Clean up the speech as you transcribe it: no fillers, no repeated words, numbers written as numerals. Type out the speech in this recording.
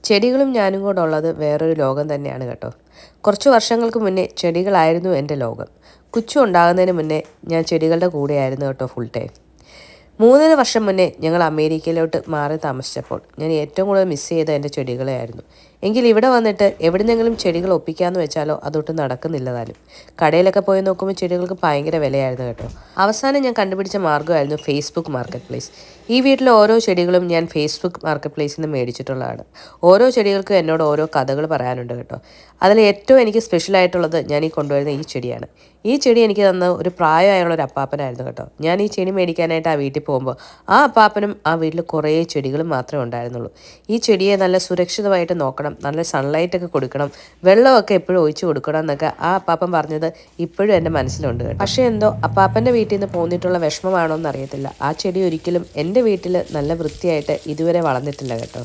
ചെടികളും ഞാനും കൂടെ ഉള്ളത് വേറൊരു ലോകം തന്നെയാണ് കേട്ടോ. കുറച്ച് വർഷങ്ങൾക്ക് മുന്നേ ചെടികളായിരുന്നു എൻ്റെ ലോകം. കൊച്ചു ഉണ്ടാകുന്നതിന് മുന്നേ ഞാൻ ചെടികളുടെ കൂടെയായിരുന്നു കേട്ടോ ഫുൾ ടൈം. 3 വർഷം മുന്നേ ഞങ്ങൾ അമേരിക്കയിലോട്ട് മാറി താമസിച്ചപ്പോൾ ഞാൻ ഏറ്റവും കൂടുതൽ മിസ് ചെയ്ത എൻ്റെ ചെടികളെയായിരുന്നു. എങ്കിൽ ഇവിടെ വന്നിട്ട് എവിടുന്നെങ്കിലും ചെടികൾ ഒപ്പിക്കാമെന്ന് വെച്ചാലോ അതൊട്ടും നടക്കുന്നില്ല താനും. കടയിലൊക്കെ പോയി നോക്കുമ്പോൾ ചെടികൾക്ക് ഭയങ്കര വിലയായിരുന്നു കേട്ടോ. അവസാനം ഞാൻ കണ്ടുപിടിച്ച മാർഗ്ഗമായിരുന്നു ഫേസ്ബുക്ക് മാർക്കറ്റ് പ്ലേസ്. ഈ വീട്ടിലെ ഓരോ ചെടികളും ഞാൻ ഫേസ്ബുക്ക് മാർക്കറ്റ് പ്ലേസിൽ നിന്ന് മേടിച്ചിട്ടുള്ളതാണ്. ഓരോ ചെടികൾക്കും എന്നോട് ഓരോ കഥകൾ പറയാനുണ്ട് കേട്ടോ. അതിൽ ഏറ്റവും എനിക്ക് സ്പെഷ്യലായിട്ടുള്ളത് ഞാൻ ഈ കൊണ്ടുവരുന്ന ഈ ചെടിയാണ്. ഈ ചെടി എനിക്ക് തന്ന ഒരു പ്രായമായുള്ള ഒരു അപ്പാപ്പനായിരുന്നു കേട്ടോ. ഞാൻ ഈ ചെടി മേടിക്കാനായിട്ട് ആ വീട്ടിൽ പോകുമ്പോൾ ആ അപ്പാപ്പനും ആ വീട്ടിൽ കുറേ ചെടികളും മാത്രമേ ഉണ്ടായിരുന്നുള്ളൂ. ഈ ചെടിയെ നല്ല സുരക്ഷിതമായിട്ട് നോക്കണം, നല്ല സൺലൈറ്റൊക്കെ കൊടുക്കണം, വെള്ളമൊക്കെ എപ്പോഴും ഒഴിച്ചു കൊടുക്കണം എന്നൊക്കെ ആ അപ്പാപ്പൻ പറഞ്ഞത് ഇപ്പോഴും എൻ്റെ മനസ്സിലുണ്ട് കേട്ടോ. പക്ഷേ എന്തോ അപ്പാപ്പൻ്റെ വീട്ടിൽ നിന്ന് പോന്നിട്ടുള്ള വിഷമമാണോ എന്നറിയത്തില്ല, ആ ചെടി ഒരിക്കലും എൻ്റെ വീട്ടിൽ നല്ല വൃത്തിയായിട്ട് ഇതുവരെ വളർന്നിട്ടില്ല കേട്ടോ.